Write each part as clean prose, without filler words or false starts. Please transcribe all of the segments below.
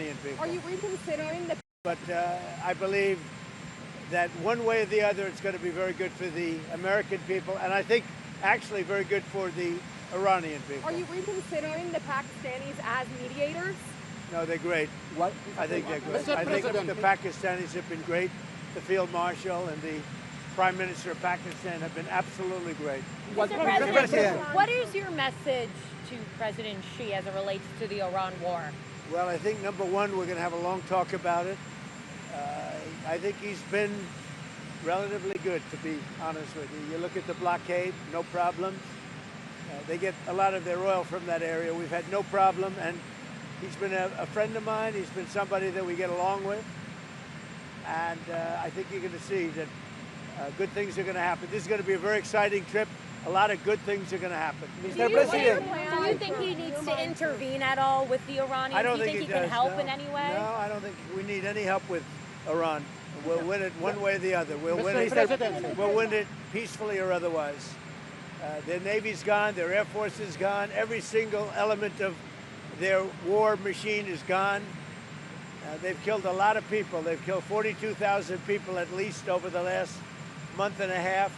Iranian people. Are you reconsidering the... But I believe that one way or the other, it's going to be very good for the American people, and I think actually very good for the Iranian people. Are you reconsidering the Pakistanis as mediators? No, they're great. What? I think they're great. I think the Pakistanis have been great. The Field Marshal and the Prime Minister of Pakistan have been absolutely great. Mr. President, what is your message to President Xi as it relates to the Iran war? Well, I think number one, we're going to have a long talk about it. I think he's been relatively good, to be honest with you. You look at the blockade, no problems. They get a lot of their oil from that area. We've had no problem, and he's been a friend of mine. He's been somebody that we get along with. And I think you're going to see that good things are going to happen. This is going to be a very exciting trip. A lot of good things are going to happen. Mr. President, do you think he needs to intervene at all with the Iranians? I don't think he can help in any way? No, I don't think we need any help with Iran. We'll win it one way or the other. We'll win it peacefully or otherwise. Their Navy's gone, their Air Force is gone, every single element of their war machine is gone. They've killed a lot of people. They've killed 42,000 people at least over the last month and a half.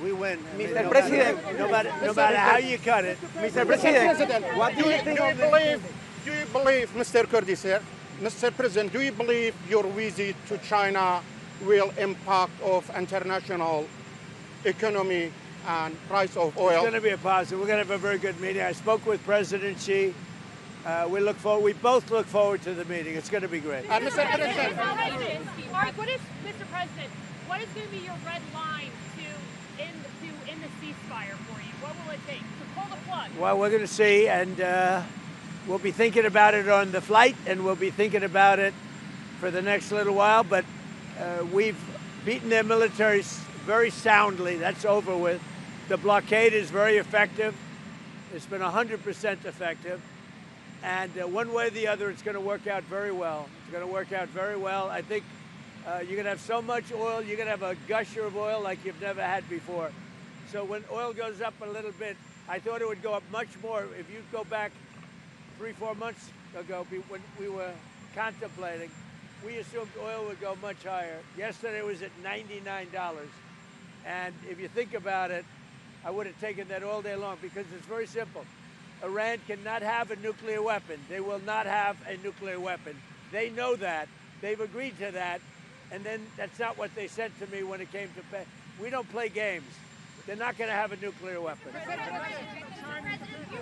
We win. Mr. President, no matter how you cut it. Mr. President, what do you think? Do you believe, Mr. Kurdi, sir, Mr. President, do you believe your visit to China will impact of international economy and price of oil? It's going to be a positive. We're going to have a very good meeting. I spoke with President Xi. We both look forward to the meeting. It's going to be great. Mr. President. Mark, Mr. President, what is going to be your red line to end the ceasefire for you? What will it take to pull the plug? Well, we're going to see, and we'll be thinking about it on the flight, and we'll be thinking about it for the next little while. But we've beaten their militaries very soundly. That's over with. The blockade is very effective. It's been 100% effective. And one way or the other, it's going to work out very well. It's going to work out very well. I think you're going to have so much oil, you're going to have a gusher of oil like you've never had before. So when oil goes up a little bit, I thought it would go up much more. If you go back 3-4 months ago, when we were contemplating, we assumed oil would go much higher. Yesterday it was at $99. And if you think about it, I would have taken that all day long because it's very simple. Iran cannot have a nuclear weapon. They will not have a nuclear weapon. They know that. They've agreed to that. And then that's not what they said to me when it came to pay. We don't play games. They're not going to have a nuclear weapon. Mr. President, you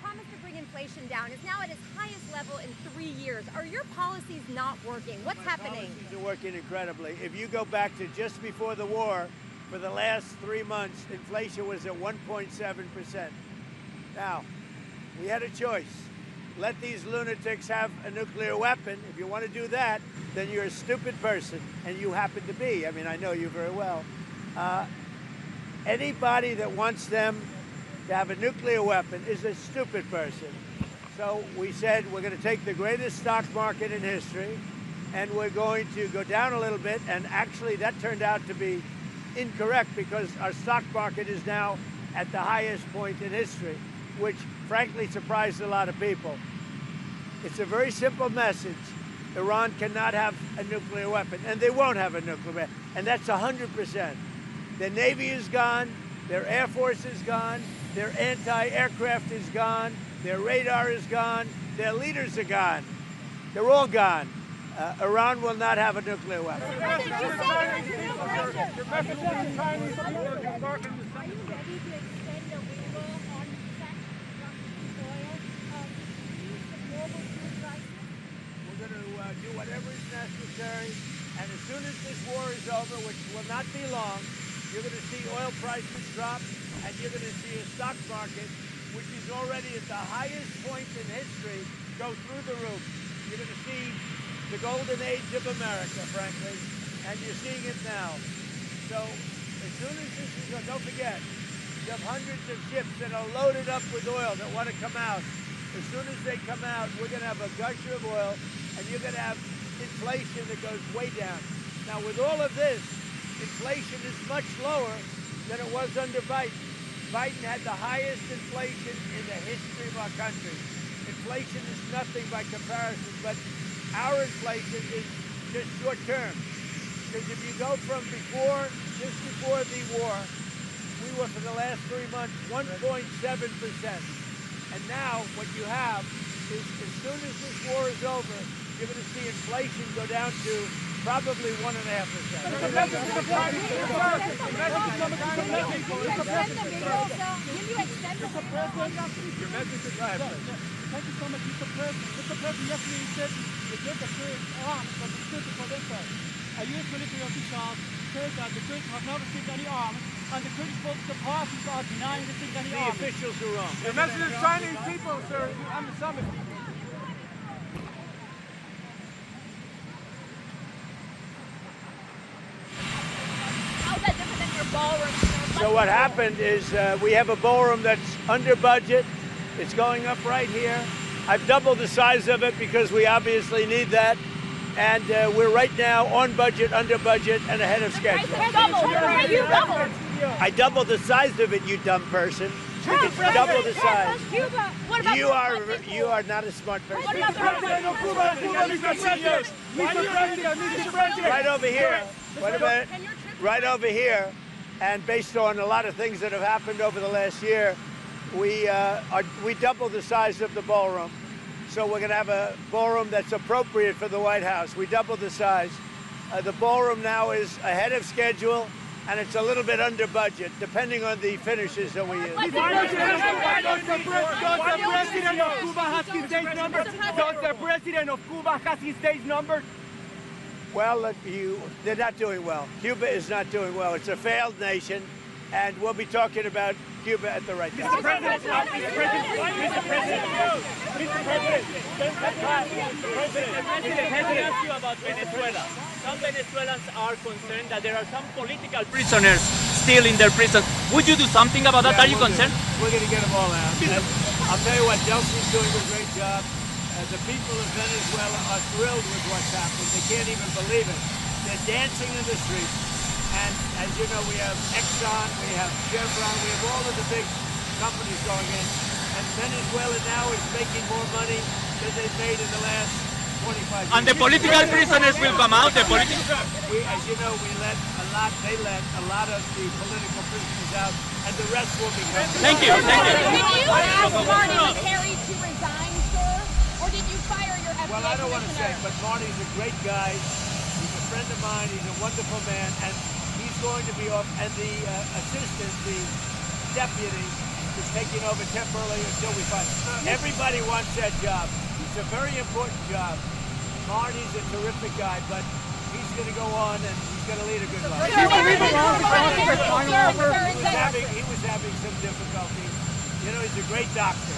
promised to bring inflation down. It's now at its highest level in 3 years. Are your policies not working? What's happening? Policies are working incredibly. If you go back to just before the war, for the last 3 months, inflation was at 1.7%. Now, we had a choice. Let these lunatics have a nuclear weapon. If you want to do that, then you're a stupid person, and you happen to be. I mean, I know you very well. Anybody that wants them to have a nuclear weapon is a stupid person. So we said we're going to take the greatest stock market in history, and we're going to go down a little bit, and actually that turned out to be incorrect because our stock market is now at the highest point in history, which frankly surprised a lot of people. It's a very simple message. Iran cannot have a nuclear weapon, and they won't have a nuclear weapon, and that's 100%. Their Navy is gone, their Air Force is gone, their anti-aircraft is gone, their radar is gone, their leaders are gone. They're all gone. Iran will not have a nuclear weapon. Do whatever is necessary, and as soon as this war is over, which will not be long, you're going to see oil prices drop, and you're going to see a stock market, which is already at the highest point in history, go through the roof. You're going to see the golden age of America, frankly, and you're seeing it now. So as soon as this is over, don't forget, you have hundreds of ships that are loaded up with oil that want to come out. As soon as they come out, we're going to have a gusher of oil, and you're going to have inflation that goes way down. Now, with all of this, inflation is much lower than it was under Biden. Biden had the highest inflation in the history of our country. Inflation is nothing by comparison, but our inflation is just short term. Because if you go from just before the war, we were for the last 3 months 1.7%. And now what you have is as soon as this war is over, you're going to see inflation go down to probably 1.5%. Thank you so much, Mr. President. Mr. President, yesterday you said the Kurds arms are restricted for themselves. A U.S. military official says that the Kurds have not received any arms, and the Kurdish political parties are denying receiving any arms. The officials are wrong. The message of Chinese people, sir, on the summit. How's that different than your ballroom? So what happened is we have a ballroom that's under budget. It's going up right here. I've doubled the size of it because we obviously need that. And we're right now on budget, under budget, and ahead of schedule. You doubled. I doubled the size of it, you dumb person. It's double the size. Cuba. What about You are not a smart person. What about Right over here. Wait a minute. Right over here. And based on a lot of things that have happened over the last year, we doubled the size of the ballroom. So we're going to have a ballroom that's appropriate for the White House. We doubled the size. The ballroom now is ahead of schedule, and it's a little bit under budget, depending on the finishes that we use. Does the president of Cuba have his days numbered? Does the president of Cuba have his days numbered? Well, they're not doing well. Cuba is not doing well. It's a failed nation, and we'll be talking about Cuba at the right time. Mr. President, I ask you about Venezuela. Some Venezuelans are concerned that there are some political prisoners still in their prisons. Would you do something about that? Are you concerned? We're going to get them all out. And I'll tell you what, Delcy's doing a great job. The people of Venezuela are thrilled with what's happened. They can't even believe it. They're dancing in the streets. And as you know, we have Exxon, we have Chevron, we have all of the big companies going in. And Venezuela now is making more money than they've made in the last 25 years. And the political prisoners will come out. The political. As you know, they let a lot of the political prisoners out, and the rest will be coming. Thank you. Thank you. Did you ask Marty Kerry to resign, sir? Or did you fire your FDA Well, I don't want to say, commissioner? but Marty's a great guy. He's a friend of mine. He's a wonderful man, and he's going to be off. And the assistant, the deputy, is taking over temporarily until we find him. Everybody wants that job. It's a very important job. Marty's a terrific guy, but he's going to go on and he's going to lead a good life. He was having some difficulty. You know, he's a great doctor,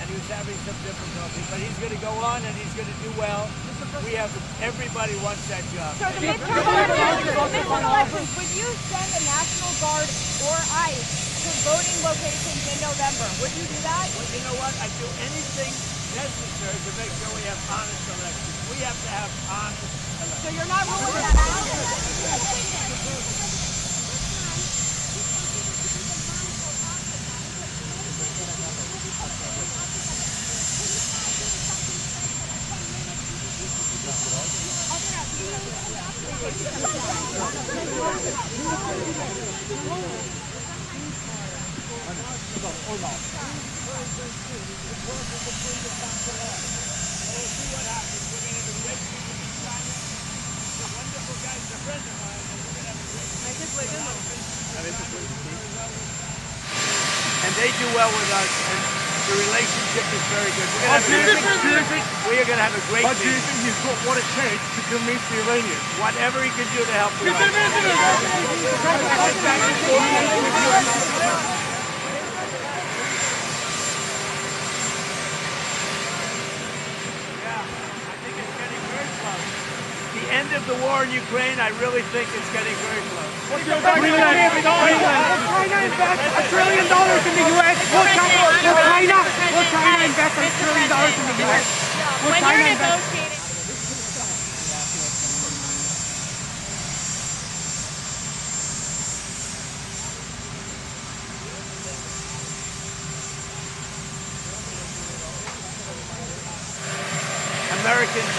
and he was having some difficulty, but he's going to go on and he's going to do well. Everybody wants that job. So the midterm elections, would you send the National Guard or ICE to voting locations in November? Would you do that? Well, you know what? I'd do anything necessary to make sure we have honest elections. We have to have honest elections. So you're not ruling that out? And they do well with us, and the relationship is very good. We are going to have a great But do you meeting. think he's got what it takes to convince the Iranians? Whatever he can do to help the The end of the war in Ukraine, I really think it's getting very close. Will China invest $1 trillion in the U.S.? Will China invest $1 trillion in the U.S.? Will China invest?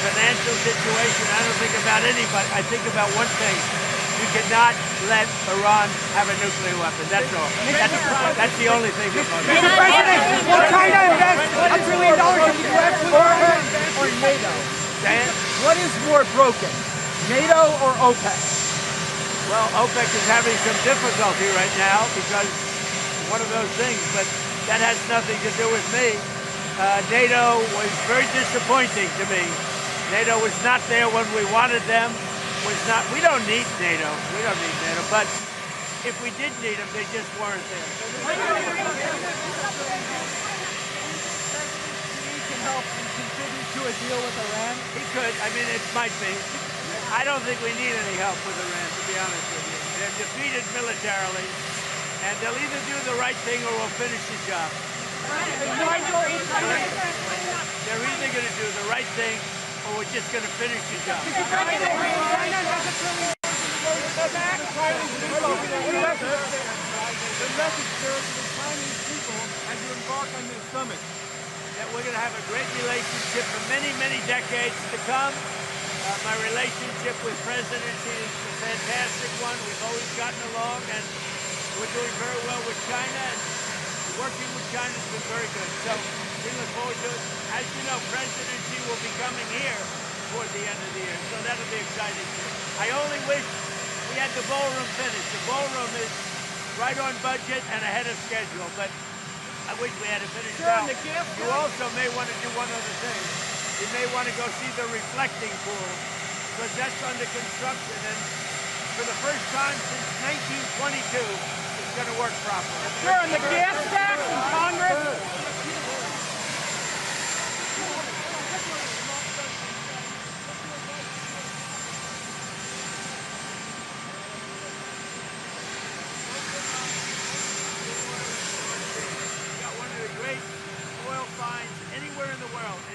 financial situation. I don't think about anybody. I think about one thing. We cannot let Iran have a nuclear weapon. That's all. That's the only thing that motivates me. Mr. President, will China invest $1 trillion in the U.S. or NATO? Dan? What is more broken, NATO or OPEC? Well, OPEC is having some difficulty right now because one of those things, but that has nothing to do with me. NATO was very disappointing to me. NATO was not there when we wanted them. We don't need NATO. We don't need NATO. But if we did need them, they just weren't there. He can help and contribute to a deal with Iran? He could. I mean, it might be. I don't think we need any help with Iran, to be honest with you. They're defeated militarily, and they'll either do the right thing or we'll finish the job. They're either going to do the right thing or we're just going to finish the job. The message, sir, to the Chinese people as you embark on this summit. That we're going to have a great relationship for many, many decades to come. My relationship with President Xi is a fantastic one. We've always gotten along, and we're doing very well with China, and working with China has been very good. So we look forward to it. As you know, President Xi will be coming here toward the end of the year, so that'll be exciting too. I only wish we had the ballroom finished. The ballroom is right on budget and ahead of schedule, but I wish we had it finished now. You also may want to do one other thing. You may want to go see the reflecting pool, because that's under construction, and for the first time since 1922, it's going to work properly. Sir, and the gas tax in Congress?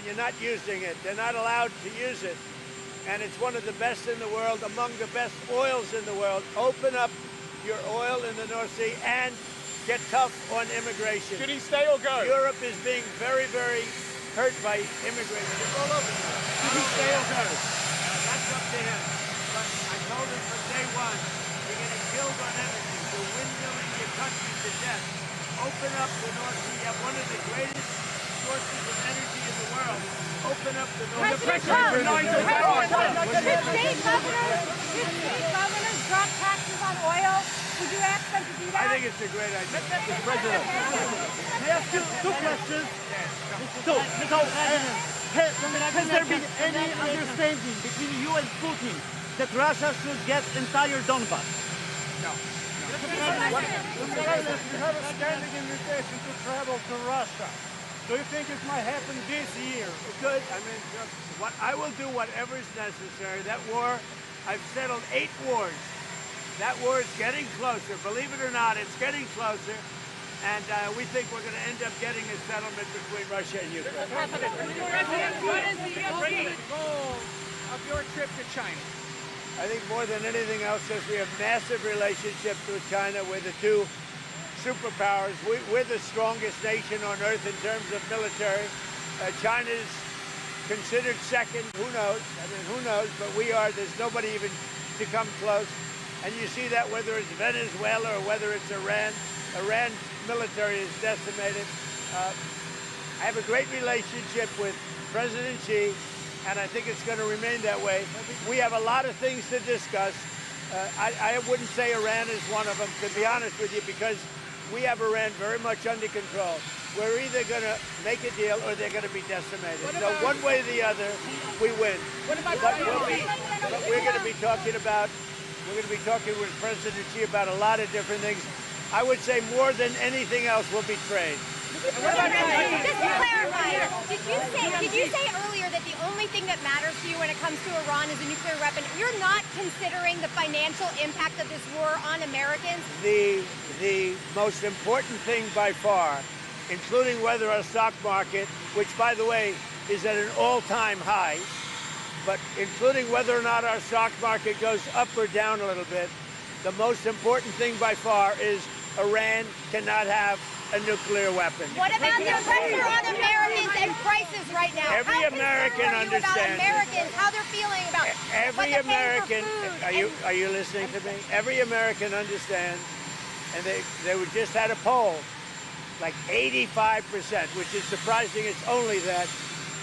You're not using it. They're not allowed to use it. And it's one of the best in the world, among the best oils in the world. Open up your oil in the North Sea and get tough on immigration. Should he stay or go? Europe is being very, very hurt by immigration. It's all over. Should he stay or go? That's up to him. But I told him from day one, you're getting killed on energy. You're windmilling your country to death. Open up the North Sea. You have one of the greatest sources of energy in the world. Open up the North Sea. Should state governors drop taxes on oil? Would you ask them to do that? I think it's a great idea. Mr. President, may I ask you two questions? Has there been any understanding between you and Putin that Russia should get entire Donbass? No. Mr. President, you have a standing invitation to travel to Russia. Do you think it might happen this year? It could. I mean, I will do whatever is necessary. That war, I've settled 8 wars. That war is getting closer. Believe it or not, it's getting closer. And we think we're going to end up getting a settlement between Russia and Ukraine. President, what is the ultimate goal of your trip to China? I think more than anything else is we have massive relationships with China. We're the two superpowers. We're the strongest nation on earth in terms of military. China's considered second. Who knows? I mean, who knows? But we are. There's nobody even to come close. And you see that whether it's Venezuela or whether it's Iran. Iran's military is decimated. I have a great relationship with President Xi, and I think it's going to remain that way. We have a lot of things to discuss. I wouldn't say Iran is one of them, to be honest with you, because we have Iran very much under control. We're either going to make a deal or they're going to be decimated. So one way or the other, we win. But we're going to be talking with President Xi about a lot of different things. I would say more than anything else will be trade. Just to clarify, did you say earlier that the only thing that matters to you when it comes to Iran is a nuclear weapon? You're not considering the financial impact of this war on Americans? The most important thing by far, including whether our stock market, which by the way is at an all-time high, but including whether or not our stock market goes up or down a little bit, the most important thing by far is Iran cannot have a nuclear weapon. What about the pressure on Americans and prices right now? Every American understands. Americans, how they're feeling about every what they're American. paying for food Are you listening to me? Every American understands, and they just had a poll, like 85%, which is surprising. It's only that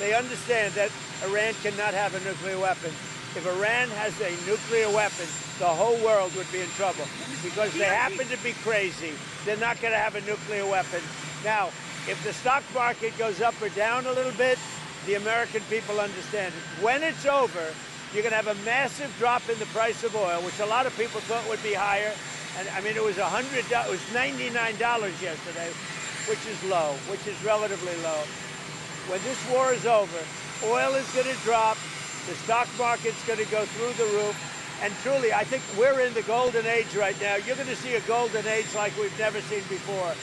they understand that Iran cannot have a nuclear weapon. If Iran has a nuclear weapon, the whole world would be in trouble because they happen to be crazy. They're not going to have a nuclear weapon. Now, if the stock market goes up or down a little bit, the American people understand it. When it's over, you're going to have a massive drop in the price of oil, which a lot of people thought would be higher. And I mean, it was $99 yesterday, which is low, which is relatively low. When this war is over, oil is going to drop. The stock market's going to go through the roof. And truly, I think we're in the golden age right now. You're going to see a golden age like we've never seen before.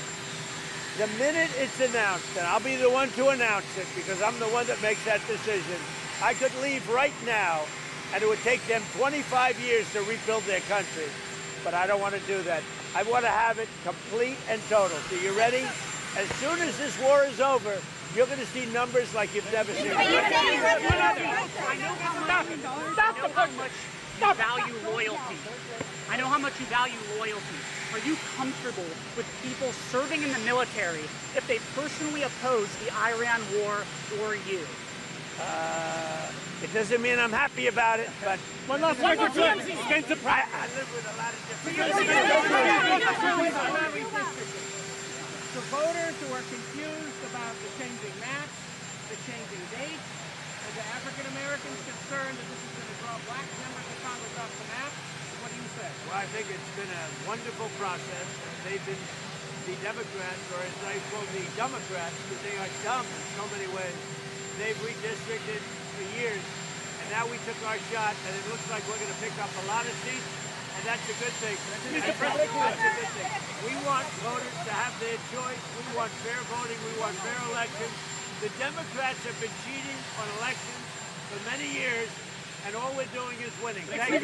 The minute it's announced, and I'll be the one to announce it because I'm the one that makes that decision, I could leave right now, and it would take them 25 years to rebuild their country. But I don't want to do that. I want to have it complete and total. So you ready? As soon as this war is over, you're going to see numbers like you've never seen. I know how much you value loyalty. I know how much you value loyalty. Are you comfortable with people serving in the military if they personally oppose the Iran war or you? It doesn't mean I'm happy about it, but One last question. I live with a lot of different. The voters who are confused about the changing maps, the changing dates, and the African Americans concerned that this is going to draw black members of Congress off the map, what do you say? Well, I think it's been a wonderful process. They've been the Democrats, or as I call the Democrats, because they are dumb in so many ways. They've redistricted for years, and now we took our shot, and it looks like we're going to pick up a lot of seats, and that's a good thing. That's a good thing. We want voters to have their choice. We want fair voting. We want fair elections. The Democrats have been cheating on elections for many years, and all we're doing is winning. Thank you.